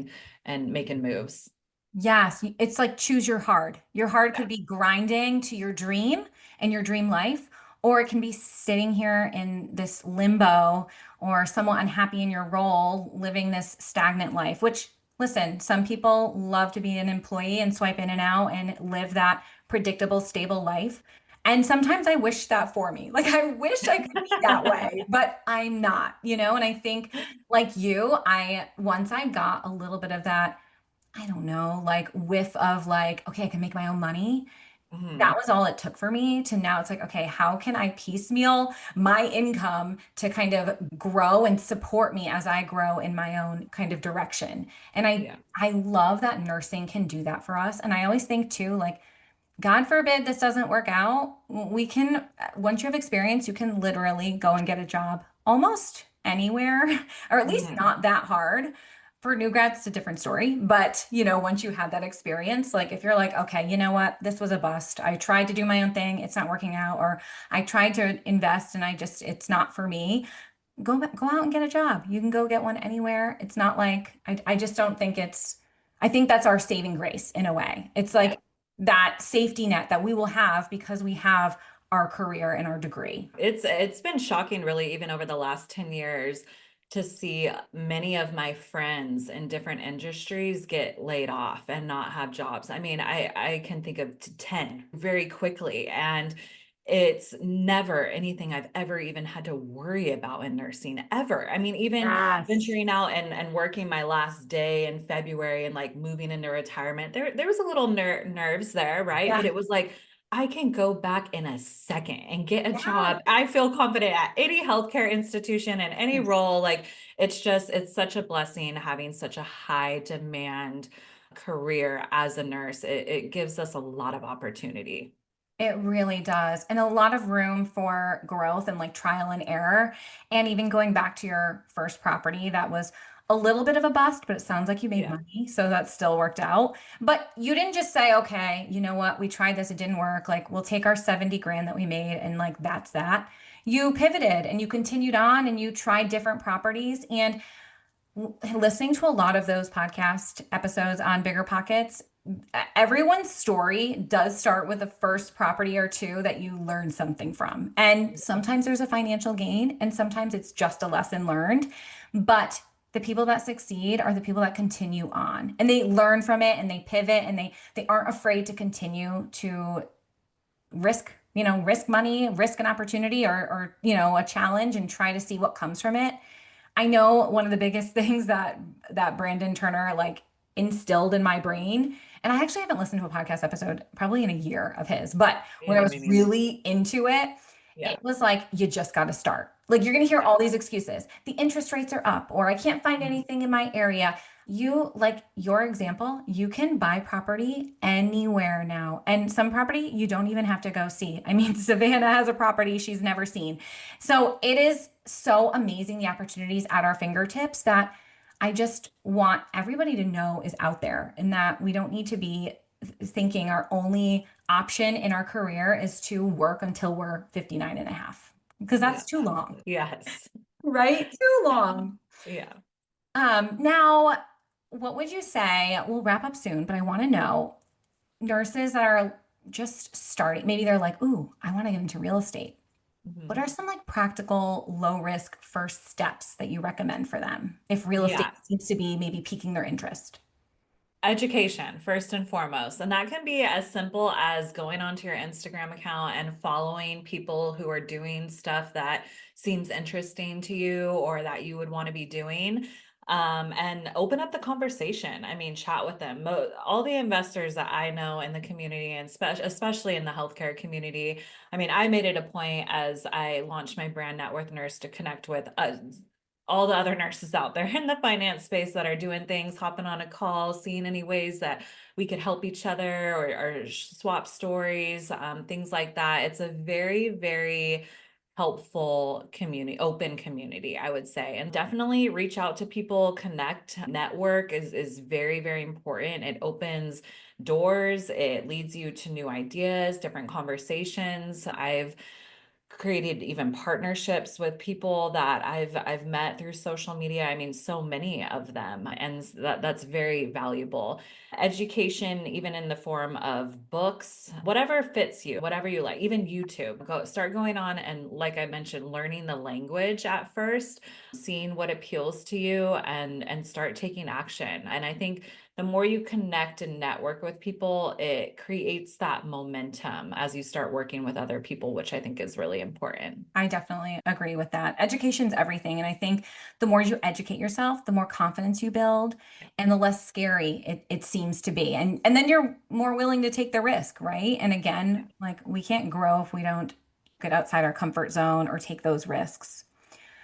and making moves. Yes, it's like choose your hard. Your hard Yeah. could be grinding to your dream and your dream life, or it can be sitting here in this limbo or somewhat unhappy in your role, living this stagnant life, which, listen, some people love to be an employee and swipe in and out and live that predictable, stable life. And sometimes I wish that for me. Like, I wish I could be that way, but I'm not, And I think, like you, once I got a little bit of that. I don't know, like whiff of like, okay, I can make my own money. That Mhm. was all it took for me to now it's like, okay, how can I piecemeal my income to kind of grow and support me as I grow in my own kind of direction? And I Yeah. I love that nursing can do that for us. And I always think too, like, God forbid this doesn't work out. We can, once you have experience, you can literally go and get a job almost anywhere, or at least Mhm. not that hard. For new grads, it's a different story. But, once you have that experience, like if you're like, okay, you know what, this was a bust. I tried to do my own thing, it's not working out, or I tried to invest and it's not for me. Go out and get a job. You can go get one anywhere. It's not like I just don't think I think that's our saving grace in a way. It's Yeah. like that safety net that we will have because we have our career and our degree. It's been shocking really even over the last 10 years to see many of my friends in different industries get laid off and not have jobs. I mean, I can think of 10 very quickly. And it's never anything I've ever even had to worry about in nursing ever. I mean, even Yes. venturing out and working my last day in February and like moving into retirement, there was a little nerves there, right? But Yeah. it was like I can go back in a second and get a Yeah. job. I feel confident at any healthcare institution and any Yes. role. Like it's such a blessing having such a high demand career as a nurse. It gives us a lot of opportunity. It really does. And a lot of room for growth and like trial and error. And even going back to your first property, that was a little bit of a bust, but it sounds like you made Yeah. money. So that still worked out. But you didn't just say, okay, you know what? We tried this, it didn't work. Like, we'll take our 70 grand that we made and like that's that. You pivoted and you continued on and you tried different properties. And listening to a lot of those podcast episodes on Bigger Pockets, everyone's story does start with the first property or two that you learn something from. And sometimes there's a financial gain, and sometimes it's just a lesson learned. But the people that succeed are the people that continue on and they learn from it and they pivot and they aren't afraid to continue to risk, risk money, risk an opportunity or a challenge and try to see what comes from it. I know one of the biggest things that Brandon Turner like instilled in my brain, and I actually haven't listened to a podcast episode probably in a year of his, but when I Yeah, was me neither. really into it, Yeah. it was like you just got to start. Like you're going to hear Yeah. all these excuses. The interest rates are up, or I can't find Mhm. anything in my area. You, like your example, you can buy property anywhere now. And some property you don't even have to go see. I mean, Savannah has a property she's never seen. So it is so amazing the opportunities at our fingertips that I just want everybody to know is out there and that we don't need to be thinking our only option in our career is to work until we're 59 and a half because Yeah, that's too long, absolutely. Yes. right? Too long. Yeah. Now, what would you say? We'll wrap up soon, but I want to know nurses that are just starting, maybe they're like, ooh, I want to get into real estate. What Mhm. are some like practical, low risk first steps that you recommend for them if real estate Yeah. seems to be maybe piquing their interest? Education, first and foremost. And that can be as simple as going onto your Instagram account and following people who are doing stuff that seems interesting to you or that you would want to be doing. And open up the conversation. I mean, chat with them. All the investors that I know in the community, and especially in the healthcare community, I mean, I made it a point as I launched my brand Net Worth Nurse to connect with all the other nurses out there in the finance space that are doing things, hopping on a call, seeing any ways that we could help each other or swap stories, things like that. It's a very, very helpful community, open community, I would say. And definitely reach out to people, connect, network is very, very important. It opens doors, it leads you to new ideas, different conversations. I've created even partnerships with people that I've met through social media. I mean, so many of them, and that's very valuable. Education, even in the form of books, whatever fits you, whatever you like, even YouTube. Start going on and, like I mentioned, learning the language at first, seeing what appeals to you, and start taking action. And I think the more you connect and network with people, it creates that momentum as you start working with other people, which I think is really important. I definitely agree with that. Education's everything. And I think the more you educate yourself, the more confidence you build and the less scary it seems to be. And then you're more willing to take the risk, right? And again, like we can't grow if we don't get outside our comfort zone or take those risks.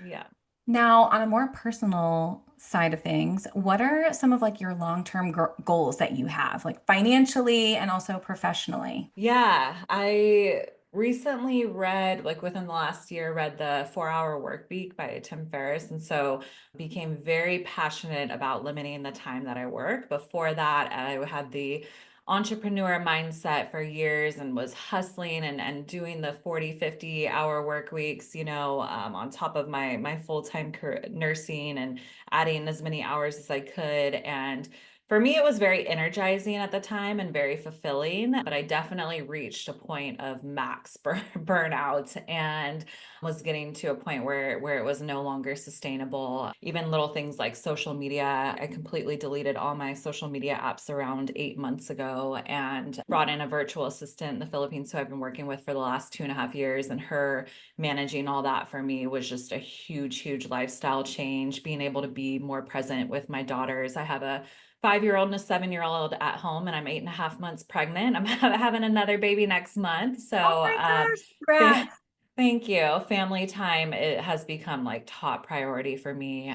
Yeah. Now, on a more personal side of things, what are some of like your long-term goals that you have, like financially and also professionally? Yeah, I recently read, like within the last year, read the 4 Hour Work Week by Tim Ferriss. And so became very passionate about limiting the time that I work. Before that, I had the entrepreneur mindset for years and was hustling and doing the 40, 50 hour work weeks, on top of my full-time nursing and adding as many hours as I could. And for me, it was very energizing at the time and very fulfilling, but I definitely reached a point of max burnout and was getting to a point where it was no longer sustainable. Even little things like social media, I completely deleted all my social media apps around 8 months ago and brought in a virtual assistant in the Philippines who I've been working with for the last 2.5 years. And her managing all that for me was just a huge lifestyle change, being able to be more present with my daughters. I have a 5-year-old and a 7-year-old at home, and I'm 8.5 months pregnant. I'm having another baby next month. Oh So, my gosh, congrats. thank you. Family time, it has become like top priority for me.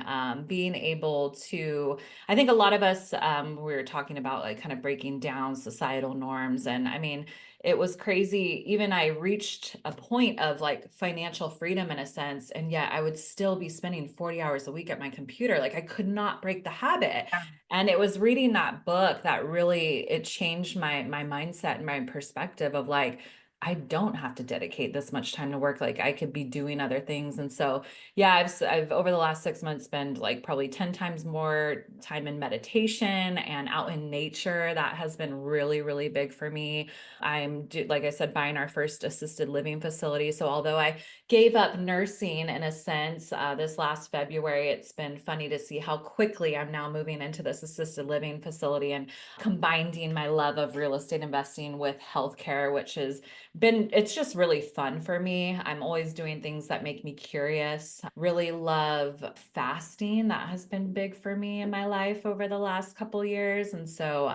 Being able to, I think a lot of us, we were talking about like kind of breaking down societal norms. And I mean, it was crazy. Even I reached a point of like financial freedom in a sense, and yet I would still be spending 40 hours a week at my computer. Like I could not break the habit. Yeah. And it was reading that book that really it changed my mindset and my perspective of like, I don't have to dedicate this much time to work. Like I could be doing other things. And so, yeah, I've over the last 6 months spent like probably 10 times more time in meditation and out in nature. That has been really big for me. Like I said, buying our first assisted living facility. So although I gave up nursing in a sense this last February, it's been funny to see how quickly I'm now moving into this assisted living facility and combining my love of real estate investing with healthcare, which is it's just really fun for me. I'm always doing things that make me curious. Really love fasting. That has been big for me in my life over the last couple years. And so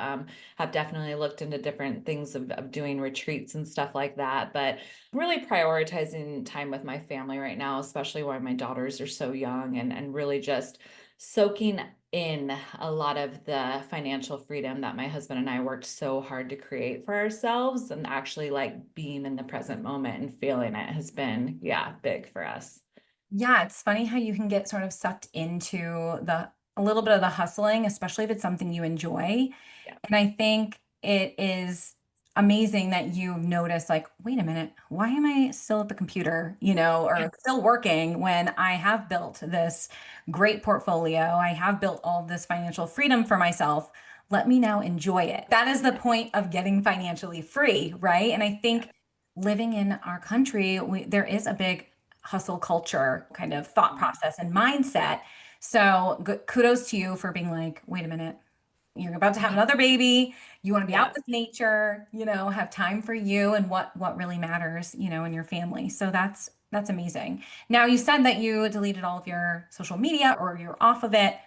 have definitely looked into different things of doing retreats and stuff like that. But really prioritizing time with my family right now, especially while my daughters are so young and really just soaking in a lot of the financial freedom that my husband and I worked so hard to create for ourselves and actually like being in the present moment and feeling it has been, yeah, big for us. Yeah, it's funny how you can get sort of sucked into a little bit of the hustling, especially if it's something you enjoy. Yeah. And I think it is amazing that you notice, like, wait a minute, why am I still at the computer, or still working when I have built this great portfolio? I have built all this financial freedom for myself. Let me now enjoy it. That is the point of getting financially free, right? And I think living in our country, there is a big hustle culture kind of thought process and mindset. So kudos to you for being like, wait a minute, you're about to have another baby. You want to be out Yes. with nature, have time for you and what really matters, in your family. So that's amazing. Now you said that you deleted all of your social media or you're off of it.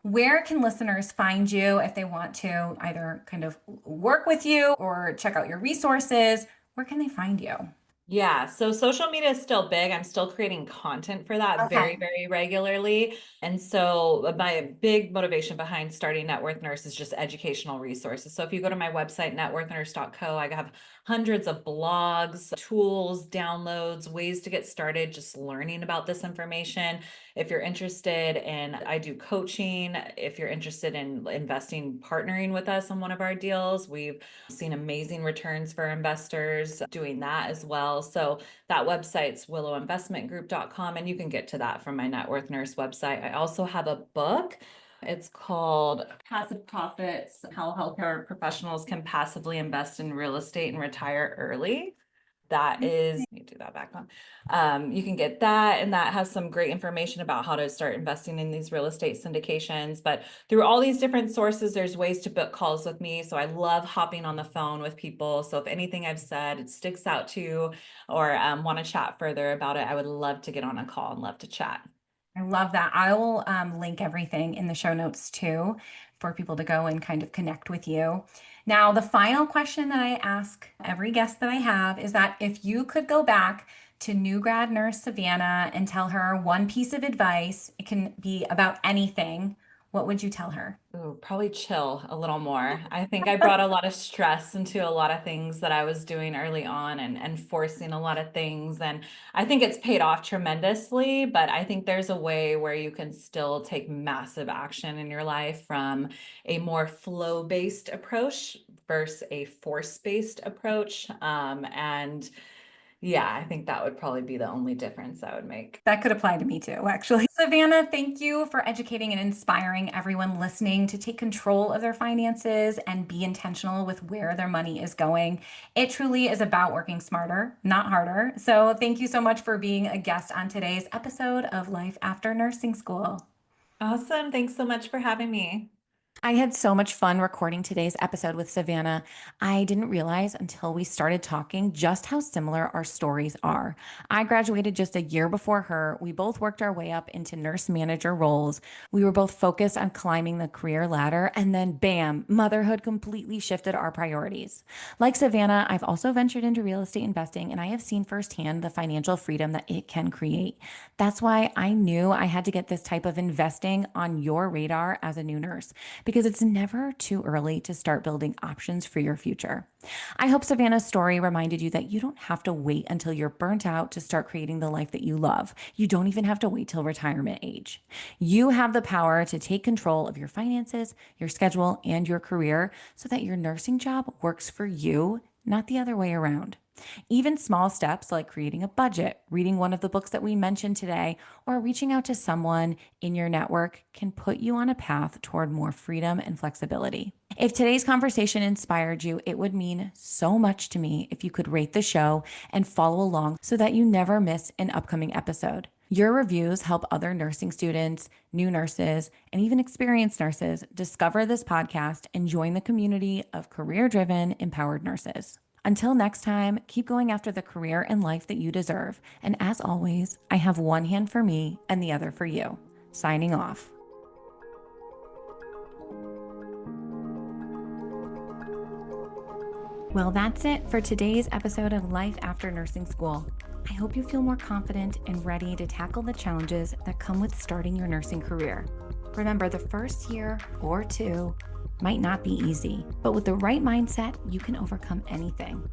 Where can listeners find you if they want to either kind of work with you or check out your resources? Where can they find you? Yeah, so social media is still big. I'm still creating content for that Okay. very regularly. And so my big motivation behind starting Net Worth Nurse is just educational resources. So if you go to my website, networthnurse.co, I have hundreds of blogs, tools, downloads, ways to get started, just learning about this information. If you're interested in, I do coaching. If you're interested in investing, partnering with us on one of our deals, we've seen amazing returns for investors doing that as well. So that website's willowinvestmentgroup.com, and you can get to that from my Net Worth Nurse website. I also have a book. It's called Passive Profits: How Healthcare Professionals Can Passively Invest in Real Estate and Retire Early. That is, let me do that back on. You can get that, and that has some great information about how to start investing in these real estate syndications. But through all these different sources, there's ways to book calls with me. So I love hopping on the phone with people. So if anything I've said it sticks out to you or want to chat further about it, I would love to get on a call and love to chat. I love that. I will link everything in the show notes too for people to go and kind of connect with you. Now, the final question that I ask every guest that I have is that if you could go back to new grad nurse Savannah and tell her one piece of advice, it can be about anything, what would you tell her? Ooh, probably chill a little more. I think I brought a lot of stress into a lot of things that I was doing early on and forcing a lot of things. And I think it's paid off tremendously, but I think there's a way where you can still take massive action in your life from a more flow-based approach versus a force-based approach. And Yeah, I think that would probably be the only difference I would make. That could apply to me too, actually. Savannah, thank you for educating and inspiring everyone listening to take control of their finances and be intentional with where their money is going. It truly is about working smarter, not harder. So, thank you so much for being a guest on today's episode of Life After Nursing School. Awesome. Thanks so much for having me. I had so much fun recording today's episode with Savannah. I didn't realize until we started talking just how similar our stories are. I graduated just a year before her. We both worked our way up into nurse manager roles. We were both focused on climbing the career ladder, and then bam, motherhood completely shifted our priorities. Like Savannah, I've also ventured into real estate investing, and I have seen firsthand the financial freedom that it can create. That's why I knew I had to get this type of investing on your radar as a new nurse, because it's never too early to start building options for your future. I hope Savannah's story reminded you that you don't have to wait until you're burnt out to start creating the life that you love. You don't even have to wait till retirement age. You have the power to take control of your finances, your schedule, and your career so that your nursing job works for you, not the other way around. Even small steps like creating a budget, reading one of the books that we mentioned today, or reaching out to someone in your network can put you on a path toward more freedom and flexibility. If today's conversation inspired you, it would mean so much to me if you could rate the show and follow along so that you never miss an upcoming episode. Your reviews help other nursing students, new nurses, and even experienced nurses discover this podcast and join the community of career-driven, empowered nurses. Until next time, keep going after the career and life that you deserve. And as always, I have one hand for me and the other for you. Signing off. Well, that's it for today's episode of Life After Nursing School. I hope you feel more confident and ready to tackle the challenges that come with starting your nursing career. Remember, the first year or two might not be easy, but with the right mindset, you can overcome anything.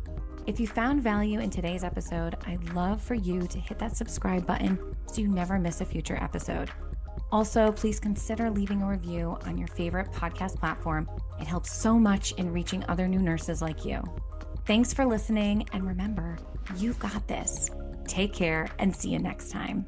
If you found value in today's episode, I'd love for you to hit that subscribe button so you never miss a future episode. Also, please consider leaving a review on your favorite podcast platform. It helps so much in reaching other new nurses like you. Thanks for listening, and remember, you've got this. Take care and see you next time.